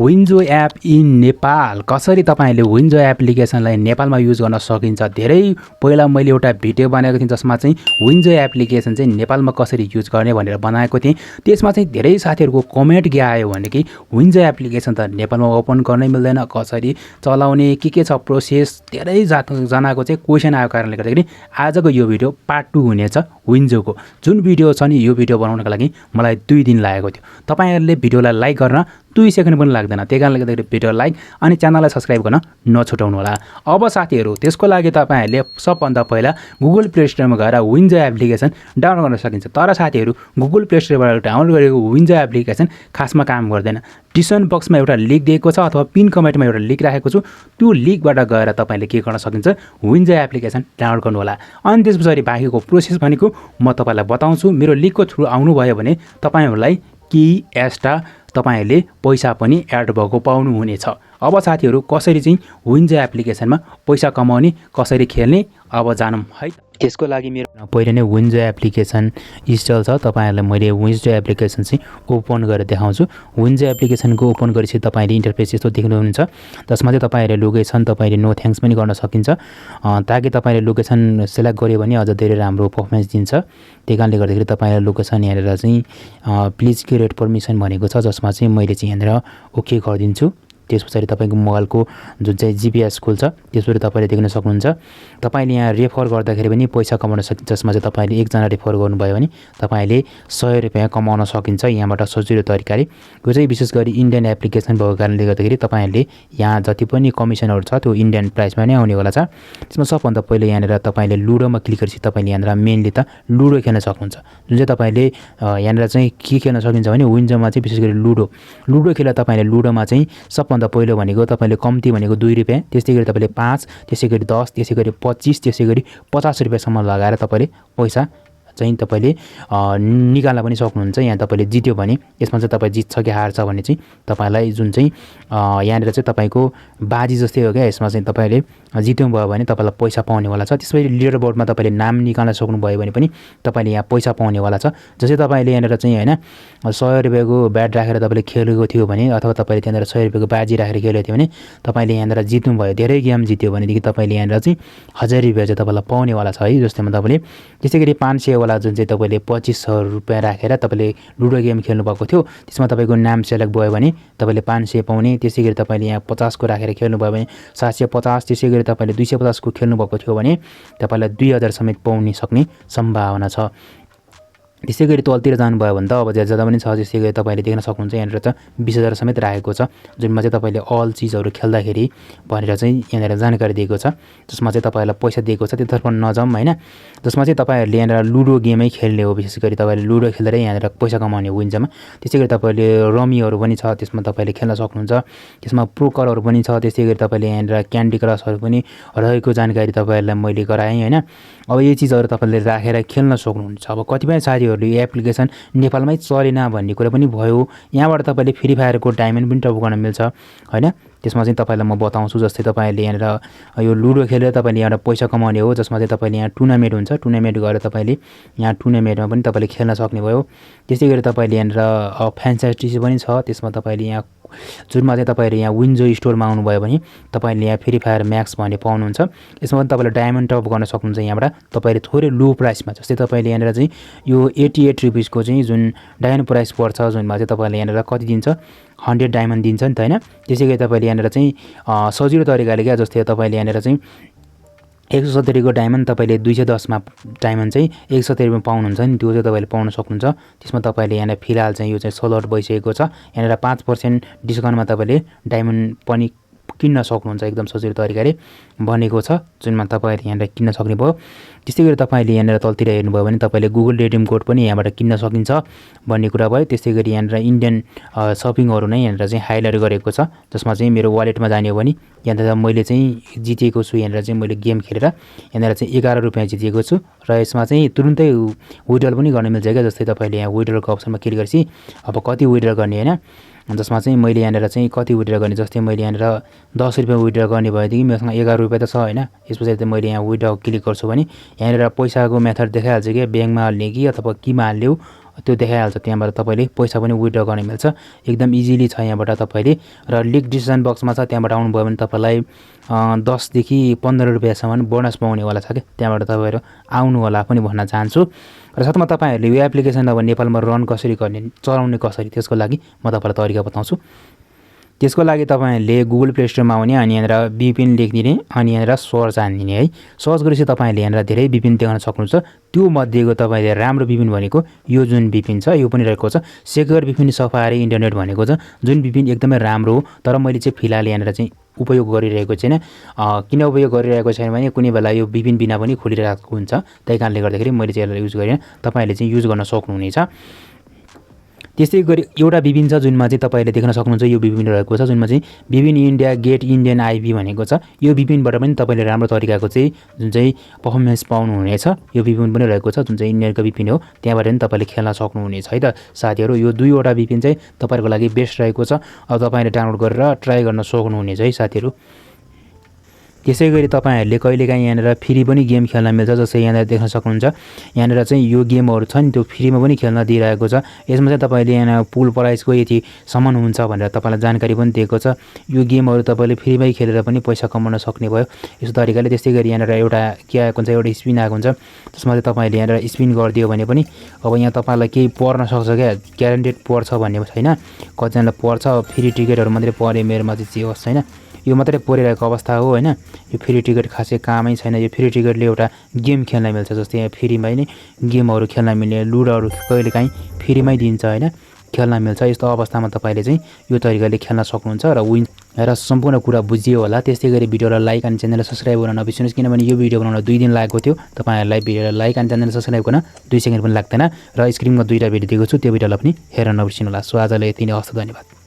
WinZO app in Nepal कसरी तपाईले WinZO एप्लिकेसनलाई नेपालमा युज गर्न सकिन्छ। धेरै पहिला मैले एउटा भिडियो बनाएको थिएँ जसमा चाहिँ विन्जो एप्लिकेसन चाहिँ नेपालमा कसरी युज गर्ने भनेर बनाएको थिएँ। त्यसमा चाहिँ धेरै साथीहरूको कमेन्ट के आयो भने कि विन्जो एप्लिकेसन त नेपालमा ओपन गर्नै मिल्दैन, कसरी चलाउने के छ प्रोसेस, धेरै जनाको चाहिँ क्वेसन आएको कारणले गर्दाखेरि आजको यो भिडियो पार्ट 2 हुनेछ विन्जोको। जुन भिडियो छ नि यो भिडियो बनाउनको लागि मलाई 2 दिन लागेको थियो। तपाईहरुले भिडियोलाई लाइक गर्न 2 सेकेन्ड पनि लाग्दैन, त्यही कारणले गर्दाखेरि भिडियो लाइक अनि च्यानललाई सब्स्क्राइब गर्न नछुटाउनु होला। अब साथीहरु त्यसको लागि तपाईहरुले सबभन्दा पहिला गुगल प्ले स्टोरमा गएर विन्जो एप्लिकेसन डाउनलोड गर्न सकिन्छ। तर साथीहरु गुगल प्ले स्टोरबाट डाउनलोड गरेको विन्जो एप्लिकेसन खासमा काम गर्दैन। डिस्क्रिप्सन बक्समा एउटा लिंक दिएको छ अथवा पिन कमेन्टमा एउटा लिंक राखेको छु, त्यो लिंकबाट गएर तपाईले के गर्न सकिन्छ विन्जो एप्लिकेसन डाउनलोड गर्नु होला। अनि त्यसपछि बाँकीको प्रोसेस भनेको म तपाईलाई बताउँछु। मेरो लिंकको थ्रु आउनु भयो भने तपाईहरुलाई केही एक्स्ट्रा तपाईहरुले पैसा पनि एड भएको पाउनु हुनेछ। अब साथीहरु कसरी चाहिँ विन्जो एप्लिकेसनमा पैसा कमाउने, कसरी खेल्ने अब जानौं है। त्यसको लागि मेरो पहिले नै विन्जो एप्लिकेसन इन्स्टल छ। तपाईहरुलाई मैले विन्जो एप्लिकेसन चाहिँ ओपन गरेर देखाउँछु। विन्जो एप्लिकेसनको ओपन गरेपछि तपाईले इन्टरफेस यस्तो देख्नुहुन्छ, जसमा चाहिँ तपाईहरुले लोकेसन तपाईले नो थ्यांक्स पनि गर्न सकिन्छ। ताकि तपाईले लोकेसन सिलेक्ट गर्यो भने अझ धेरै राम्रो परफर्मेन्स दिन्छ। त्यही कारणले गर्दाखेरि तपाईले लोकेसन हेरेर चाहिँ प्लिज क्रिएट परमिसन भनेको छ, जसमा चाहिँ मैले चाहिँ यहाँनिर ओके गरिदिन्छु। त्यसपछि तपाईको मोबाइलको जुन चाहिँ जीपीएस खोल्छ त्यसबाट तपाईले देख्न सक्नुहुन्छ। तपाईले यहाँ रेफर गर्दाखेरि पनि पैसा कमाउन सकिन्छ, जसमा चाहिँ तपाईले एकजना रेफर गर्नुभयो भने तपाईले 100 रुपैयाँ कमाउन सकिन्छ यहाँबाट सजिलो तरिकाले। यो चाहिँ विशेष गरी इन्डियन एप्लिकेसन भएको कारणले गर्दाखेरि तपाईहरुले यहाँ जति पनि कमिसनहरु छ त्यो इन्डियन प्राइसमा नै आउनेवाला छ। त्यसमा सबभन्दा पहिले यहाँनिर तपाईले लुडोमा क्लिक गरेपछि तपाईले यहाँनिर मेनली त लुडो खेल्न सक्नुहुन्छ। जुन चाहिँ तपाईले यहाँनिर चाहिँ के खेल्न सकिन्छ भने विन्जोमा चाहिँ विशेष गरी लुडो खेल्दा तपाईले लुडोमा चाहिँ सबभन्दा पहिलो भनेको तपाईले कम्ती भनेको 2 रुपैयाँ, त्यसैगरी तपाईले 5, त्यसैगरी 10, त्यसैगरी 25, त्यसैगरी 50 रुपैयाँसम्म लगाएर तपाईले पैसा चाहिँ तपाईले निकाल्न पनि सक्नुहुन्छ। यहाँ तपाईले जित्यो भने यसमा चाहिँ तपाई जित्छ कि हार्छ भने चाहिँ तपाईलाई जुन चाहिँ यहाँनिर चाहिँ तपाईको बाजी जस्तै हो क्या। यसमा चाहिँ तपाईले जित्नु भयो भने तपाईलाई पैसा पाउनेवाला छ। त्यसपछि लिडर बोर्डमा तपाईले नाम निकाल्न सक्नुभयो भने पनि तपाईले यहाँ पैसा पाउनेवाला छ। जस्तै तपाईले यहाँनिर चाहिँ हैन 100 रुपैयाँको ब्याट राखेर तपाईले खेलेको थियो भने अथवा तपाईले त्यहाँनिर 100 रुपैयाँको बाजी राखेर खेलेको थियो भने तपाईले यहाँनिर जित्नु भयो, धेरै गेम जित्यो भनेदेखि तपाईले यहाँनिर चाहिँ 1000 रुपैयाँ चाहिँ तपाईलाई पाउनेवाला छ है। जस्तैमा तपाईले त्यसैगरी 500 वाला जुन चाहिँ तपाईले 2500 रुपैयाँ राखेर तपाईले लुडो गेम खेल्नु भएको थियो, त्यसमा तपाईको नाम सेलेक्ट भयो भने तपाईले 500 पाउने। त्यसैगरी तपाईले यहाँ 50 को राखेर खेल्नु भयो भने 750, त्यसैगरी तपाईले 250 को खेल्नु भएको थियो भने तपाईलाई 2000 समेत पाउन सक्ने सम्भावना छ। त्यसैगरी तलतिर जानुभयो भने त अब ज्यादा पनि छ। त्यसैगरी तपाईले देख्न सक्नुहुन्छ यहाँनिर त 20000 समेत राखेको छ, जुनमा चाहिँ तपाईले अल चीजहरु खेल्दाखेरि भनेर चाहिँ यहाँनिर जानकारी दिएको छ, जसमा चाहिँ तपाईलाई पैसा दिएको छ। त्यसतर्फ नजाउँ हैन, जसमा चाहिँ तपाईहरुले यहाँनिर लुडो गेमै खेल्ने हो। विशेष गरी तपाईले लुडो खेलेर यहाँनिर पैसा कमाउने हो विन्जोमा। त्यसैगरी तपाईले रमीहरु पनि छ, त्यसमा तपाईले खेल्न सक्नुहुन्छ। त्यसमा प्रोकरहरु पनि छ। त्यसैगरी तपाईले यहाँनिर क्यान्डी क्रसहरु पनि रहेको जानकारी तपाईहरुलाई मैले गराएँ हैन। अब यो चीजहरु तपाईले राखेर खेल्न सक्नुहुन्छ। अब कतिपय साथीहरुले यो एप्लिकेसन नेपालमै चलेन भन्ने कुरा पनि भयो। यहाँबाट तपाईले फ्री फायरको डायमन्ड पनि टप गर्न मिल्छ हैन। त्यसमा चाहिँ तपाईलाई म बताउँछु। जस्तै तपाईले यहाँनिर यो लुडो खेलेर तपाईले यहाँ पैसा कमाउने हो, जसमा चाहिँ तपाईले यहाँ टुर्नामेन्ट हुन्छ, टुर्नामेन्ट गरेर तपाईले यहाँ टुर्नामेन्टमा पनि तपाईले खेल्न सक्ने भयो। त्यसैगरी तपाईले यहाँनिर फ्यान्टासी पनि छ, त्यसमा तपाईले यहाँ जुनमा चाहिँ तपाईहरु यहाँ विन्जो स्टोरमा आउनु भयो भने तपाईले यहाँ फ्री फायर म्याक्स भन्ने पाउनुहुन्छ। यसमा पनि तपाईले डायमन्ड टप गर्न सक्नुहुन्छ यहाँबाट तपाईले थोरै लो प्राइसमा। जस्तै तपाईले यहाँनिर चाहिँ यो 88 रुपैयाँ को चाहिँ जुन डायमन्ड प्राइस पर्छ, जुनमा चाहिँ तपाईले यहाँनिर कति दिन्छ 100 डायमन्ड दिन्छ नि त हैन। त्यसैगरी तपाईले यहाँनिर चाहिँ सजिलो तरिकाले क्या, जस्तै तपाईले यहाँनिर चाहिँ 170 को डायमन्ड तपाईले 210 मा डायमन्ड चाहिँ 170 मा पाउनुहुन्छ नि, त्यो चाहिँ तपाईले पाउन सक्नुहुन्छ। त्यसमा तपाईले यहाँ फिलहाल चाहिँ यो चाहिँ सोल्ड आउट भइसकेको छ। यहाँनिर 5% डिस्काउन्टमा तपाईले डायमन्ड पनि किन्न सक्नुहुन्छ, एकदम सजिलो तरिकाले बनेको छ, जुनमा तपाईले यहाँनिर किन्न सक्ने भयो। त्यसैगरी तपाईले यहाँनिर तलतिर हेर्नुभयो भने तपाईले गुगल रिडिम कोड पनि यहाँबाट किन्न सकिन्छ भन्ने कुरा भयो। त्यसैगरी यहाँनिर इन्डियन शपिङहरु नै यहाँनिर चाहिँ हाइलाइट गरेको छ, जसमा चाहिँ मेरो वालेटमा जाने हो भने यहाँनिर मैले चाहिँ जितेको छु। यहाँनिर चाहिँ मैले गेम खेलेर यहाँनिर चाहिँ 11 रुपैयाँ जितेको छु र यसमा चाहिँ तुरुन्तै विथड्रल पनि गर्न मिल्छ क्या। जस्तै तपाईले यहाँ विथड्रलको अप्सनमा क्लिक गरेपछि अब कति विथड्रल गर्ने हैन, जसमा चाहिँ मैले यहाँनिर चाहिँ कति विथड्रल गर्ने, जस्तै मैले यहाँनिर 10 रुपैयाँ विथड्रल गर्ने भएदेखि मेरोसँग 11 रुपैयाँ त छ हैन। यसपछि चाहिँ मैले यहाँ विथड्रल क्लिक गर्छु भने यहाँनिर पैसाको मेथड देखाइहाल्छ कि ब्याङ्कमा हाल्ने कि अथवा केमा हाल्ने हो त्यो देखाइहाल्छ। त्यहाँबाट तपाईँले पैसा पनि विथड्र गर्न मिल्छ, एकदम इजिली छ यहाँबाट तपाईँले। र लिंक डिसिजन बक्समा छ, त्यहाँबाट आउनुभयो भने तपाईँलाई 10 देखि 15 रुपियाँसम्म बोनस पाउनेवाला छ क्या, त्यहाँबाट तपाईँहरू आउनु होला पनि भन्न चाहन्छु। र साथमा तपाईँहरूले यो एप्लिकेसन अब नेपालमा रन कसरी गर्ने, चलाउने कसरी, त्यसको लागि म तपाईँलाई तरिका बताउँछु। त्यसको लागि तपाईँहरूले गुगल प्ले स्टोरमा आउने, अनि यहाँनिर VPN लेखिदिने, अनि यहाँनिर सर्च हानिदिने है। सर्च गरेपछि तपाईँहरूले यहाँनिर धेरै VPN देख्न सक्नुहुन्छ। त्यो मध्येको तपाईँले राम्रो VPN भनेको यो जुन VPN छ यो पनि रहेको छ, सेक्योर VPN सफारी इन्टरनेट भनेको छ, जुन VPN एकदमै राम्रो हो। तर मैले चाहिँ फिलहाल यहाँनिर चाहिँ उपयोग गरिरहेको छैन। किन उपयोग गरिरहेको छैन भने कुनै बेला यो VPN बिना पनि खोलिरहेको हुन्छ, त्यही कारणले गर्दाखेरि मैले चाहिँ यसलाई युज गरिनँ। तपाईँहरूले चाहिँ युज गर्न सक्नुहुनेछ। त्यस्तै गरी एउटा VPN छ जुनमा चाहिँ तपाईँले देख्न सक्नुहुन्छ, यो VPN रहेको छ जुनमा चाहिँ VPN India get Indian IP भनेको छ। यो VPNबाट पनि तपाईँले राम्रो तरिकाको चाहिँ जुन चाहिँ पर्फर्मेन्स पाउनुहुनेछ। यो VPN पनि रहेको छ जुन चाहिँ इन्डियनको VPN हो, त्यहाँबाट पनि तपाईँले खेल्न सक्नुहुनेछ है त साथीहरू। यो दुईवटा VPN चाहिँ तपाईँहरूको लागि बेस्ट रहेको छ। अब तपाईँले डाउनलोड गरेर ट्राई गर्न सक्नुहुनेछ है साथीहरू। त्यसै गरी तपाईँहरूले कहिलेकाहीँ यहाँनिर फ्री पनि गेम खेल्न मिल्छ, जस्तै यहाँनिर देख्न सक्नुहुन्छ। यहाँनिर चाहिँ यो गेमहरू छ नि, त्यो फ्रीमा पनि खेल्न दिइरहेको छ। यसमा चाहिँ तपाईँले यहाँ पुल प्राइसको यतिसम्म हुन्छ भनेर तपाईँलाई जानकारी पनि दिएको छ। यो गेमहरू तपाईँले फ्रीमै खेलेर पनि पैसा कमाउन सक्ने भयो यस्तो तरिकाले। त्यस्तै गरी यहाँनिर एउटा के आएको हुन्छ, एउटा स्पिन आएको हुन्छ, त्यसमा चाहिँ तपाईँले यहाँनिर स्पिन गरिदियो भने पनि अब यहाँ तपाईँलाई केही पर्न सक्छ क्या, ग्यारेन्टेड पर्छ भन्ने छैन। कतिजनालाई पर्छ, फ्री टिकटहरू मात्रै पऱ्यो, मेरोमा चाहिँ जे होस् छैन, यो मात्रै परिरहेको अवस्था हो होइन। यो फ्री टिकट खासै कामै छैन। यो फ्री टिकटले एउटा गेम खेल्न मिल्छ, जस्तै यहाँ फ्रीमै नै गेमहरू खेल्न मिल्ने, लुडोहरू कहिलेकाहीँ फ्रीमै दिन्छ होइन, खेल्न मिल्छ। यस्तो अवस्थामा तपाईँले चाहिँ यो तरिकाले खेल्न सक्नुहुन्छ। र सम्पूर्ण कुरा बुझियो होला। त्यस्तै गरी भिडियोलाई लाइक अनि च्यानललाई सब्सक्राइब गर्न नबिर्सिनुहोस्, किनभने यो भिडियो बनाउन 2 दिन लागेको थियो। तपाईँहरूलाई भिडियोलाई लाइक अनि च्यानललाई सब्सक्राइब गर्न 2 सेकेन्ड पनि लाग्दैन। र स्क्रिनमा 2टा भिडियो दिएको छु, त्यो भिडियोलाई पनि हेर्न नबिर्सिनु होला। सो आजलाई यति नै, हस्, धन्यवाद।